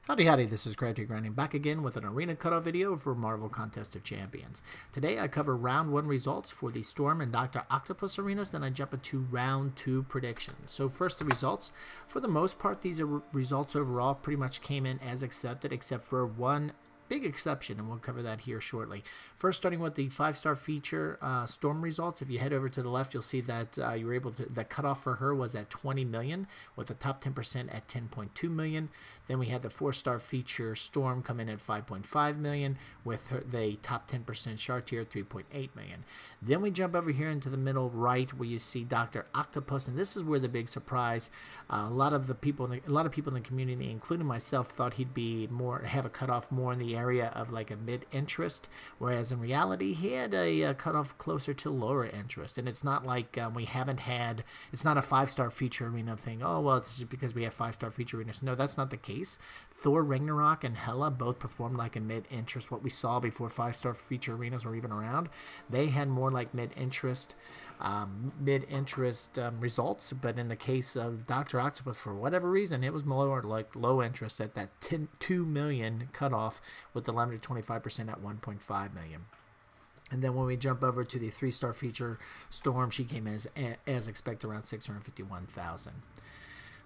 Howdy howdy, this is Crafty Grinding back again with an arena cutoff video for Marvel Contest of Champions. Today I cover round 1 results for the Storm and Doctor Octopus arenas, then I jump into round 2 predictions. So first the results. For the most part, these results overall pretty much came in as accepted, except for one big exception, and we'll cover that here shortly. First, starting with the 5-star feature Storm results. If you head over to the left, you'll see that you were able to, the cutoff for her was at 20 million, with the top 10% at 10.2 million. Then we had the 4-star feature Storm come in at 5.5 million, with the top 10% Chartier 3.8 million. Then we jump over here into the middle right, where you see Dr. Octopus, and this is where the big surprise. A lot of people in the community, including myself, thought he'd be have a cutoff more in the area of like a mid-interest, whereas in reality he had a cutoff closer to lower interest. And it's not like we haven't had, it's not a 5-star feature arena thing. Oh well, it's just because we have 5-star feature arenas. No, that's not the case. Thor Ragnarok and Hela both performed like a mid-interest. What we saw before 5-star feature arenas were even around, they had more like mid-interest results. But in the case of Dr. Octopus, for whatever reason, it was more like low interest at that 2 million cutoff, with the limited 25% at 1.5 million. And then when we jump over to the 3-star feature Storm, she came as expected, around 651,000.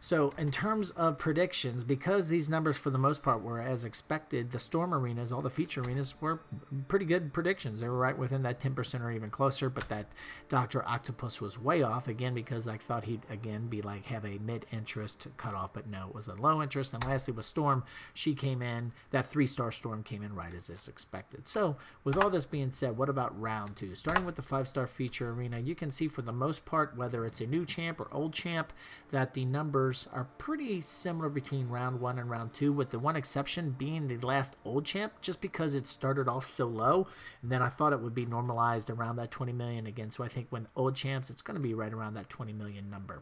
So in terms of predictions, because these numbers for the most part were as expected, the Storm arenas, all the feature arenas, were pretty good predictions. They were right within that 10% or even closer, but that Dr. Octopus was way off, again, because I thought he'd, again, be like have a mid-interest cutoff, but no, it was a low interest. And lastly with Storm, she came in, that 3-star Storm came in right as is expected. So with all this being said, what about round 2? Starting with the 5-star feature arena, you can see for the most part, whether it's a new champ or old champ, that the numbers are pretty similar between round 1 and round 2, with the one exception being the last old champ, just because it started off so low, and then I thought it would be normalized around that 20 million again. So I think when old champs, it's going to be right around that 20 million number.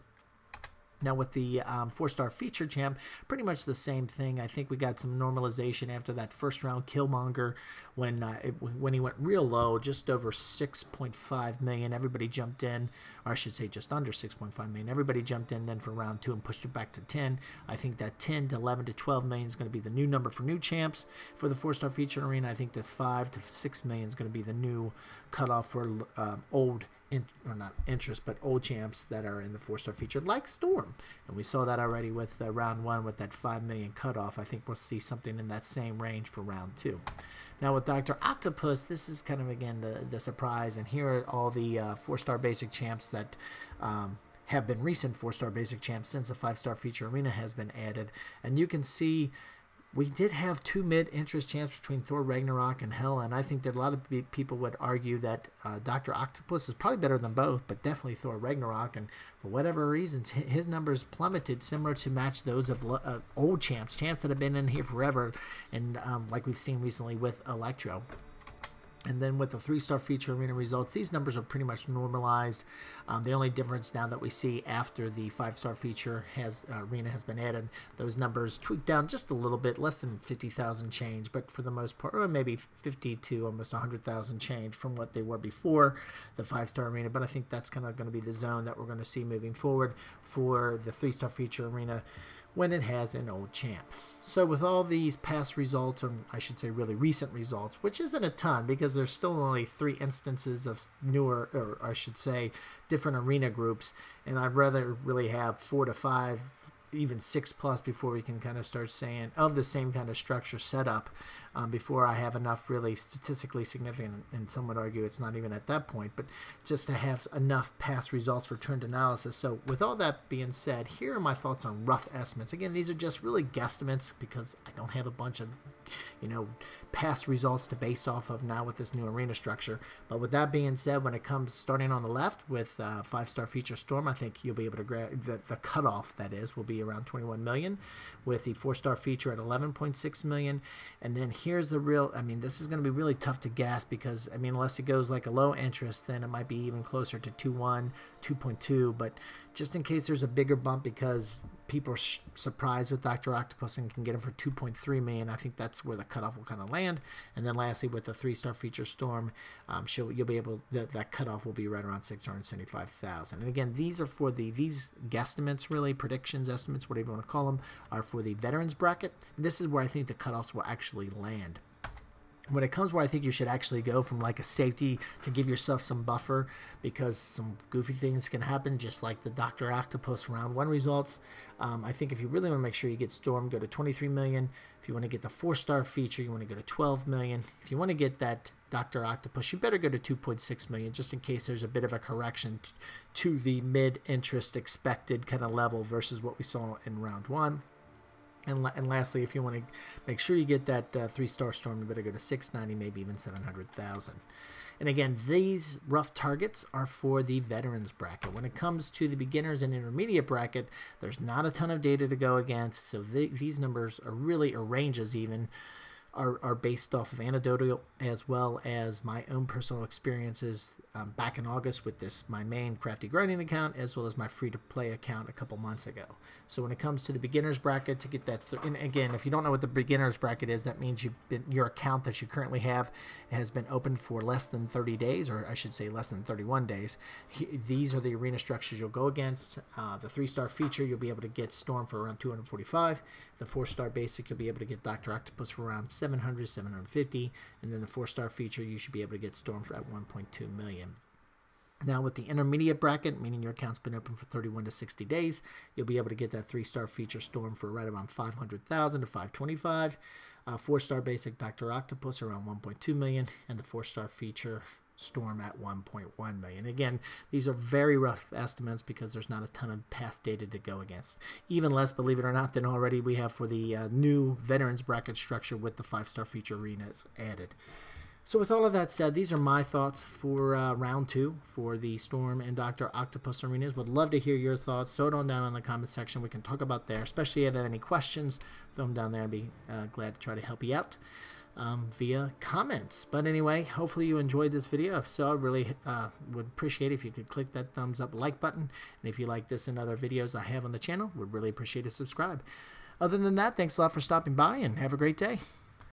Now with the 4-star feature champ, pretty much the same thing. I think we got some normalization after that first round Killmonger, when he went real low, just over 6.5 million. Everybody jumped in, or I should say just under 6.5 million. Everybody jumped in then for round 2 and pushed it back to 10. I think that 10 to 11 to 12 million is going to be the new number for new champs. For the 4-star feature arena, I think this 5 to 6 million is going to be the new cutoff for old, or not interest, but old champs that are in the 4-star feature, like Storm. And we saw that already with round 1 with that 5 million cutoff. I think we'll see something in that same range for round 2. Now with Dr. Octopus, this is kind of, again, the surprise. And here are all the 4-star basic champs that have been recent 4-star basic champs since the 5-star feature arena has been added. And you can see we did have 2 mid-interest champs between Thor Ragnarok and Hela, and I think that a lot of people would argue that Dr. Octopus is probably better than both, but definitely Thor Ragnarok, and for whatever reasons, his numbers plummeted, similar to match those of old champs that have been in here forever, and like we've seen recently with Electro. And then with the 3-star feature arena results, these numbers are pretty much normalized. The only difference now that we see after the 5-star feature arena has been added, those numbers tweaked down just a little bit, less than 50,000 change, but for the most part, or maybe 50 to almost 100,000 change from what they were before the 5-star arena. But I think that's kind of going to be the zone that we're going to see moving forward for the 3-star feature arena when it has an old champ. So with all these past results, or I should say really recent results, which isn't a ton because there's still only 3 instances of newer, or I should say different arena groups, and I'd rather really have 4 to 5, even 6+ before we can kind of start saying of the same kind of structure setup, before I have enough really statistically significant, and some would argue it's not even at that point, but just to have enough past results for trend analysis. So with all that being said, here are my thoughts on rough estimates. Again, these are just really guesstimates because I don't have a bunch of past results to base off of now with this new arena structure. But with that being said, when it comes starting on the left with 5-star feature Storm, I think you'll be able to grab the cutoff, that is, will be around 21 million, with the 4-star feature at 11.6 million. And then here's the real, I mean, this is going to be really tough to guess because, I mean, unless it goes like a low interest, then it might be even closer to 2.1, 2.2, but just in case there's a bigger bump because people are surprised with Dr. Octopus and can get him for $2.3 million. I think that's where the cutoff will kind of land. And then lastly, with the 3-star feature Storm, you'll be able that cutoff will be right around $675,000. And again, these are for these guesstimates, really predictions, estimates, whatever you want to call them, are for the veterans bracket. And this is where I think the cutoffs will actually land. When it comes where I think you should actually go from like a safety to give yourself some buffer, because some goofy things can happen, just like the Dr. Octopus round 1 results. I think if you really want to make sure you get Storm, go to $23 million. If you want to get the 4-star feature, you want to go to $12 million. If you want to get that Dr. Octopus, you better go to $2.6 million, just in case there's a bit of a correction to the mid-interest expected kind of level versus what we saw in round 1. And lastly, if you want to make sure you get that 3-star Storm, you better go to $690, maybe even $700,000. And again, these rough targets are for the veterans bracket. When it comes to the beginners and intermediate bracket, there's not a ton of data to go against. So these numbers are really, or ranges even, are based off of anecdotal as well as my own personal experiences back in August with my main Crafty Grinding account, as well as my free-to-play account a couple months ago. So when it comes to the beginner's bracket, to get that, and again, if you don't know what the beginner's bracket is, that means your account that you currently have has been open for less than 30 days, or I should say less than 31 days. These are the arena structures you'll go against. The 3-star feature, you'll be able to get Storm for around 245. The 4-star basic, you'll be able to get Dr. Octopus for around 700, 750, and then the 4-star feature, you should be able to get Storm for at 1.2 million. Now with the intermediate bracket, meaning your account's been open for 31 to 60 days, you'll be able to get that 3-star feature Storm for right around 500,000 to 525. 4-star basic Dr. Octopus around 1.2 million, and the 4-star feature Storm at 1.1 million. Again, these are very rough estimates because there's not a ton of past data to go against. Even less, believe it or not, than already we have for the new veterans bracket structure with the 5-star feature arenas added. So with all of that said, these are my thoughts for round 2 for the Storm and Dr. Octopus arenas. Would love to hear your thoughts. Throw it on down in the comment section. We can talk about there, especially if you have any questions. Throw them down there and be glad to try to help you out via comments. But anyway, hopefully you enjoyed this video. If so, I really would appreciate it if you could click that thumbs up like button. And if you like this and other videos I have on the channel, would really appreciate a subscribe. Other than that, thanks a lot for stopping by and have a great day.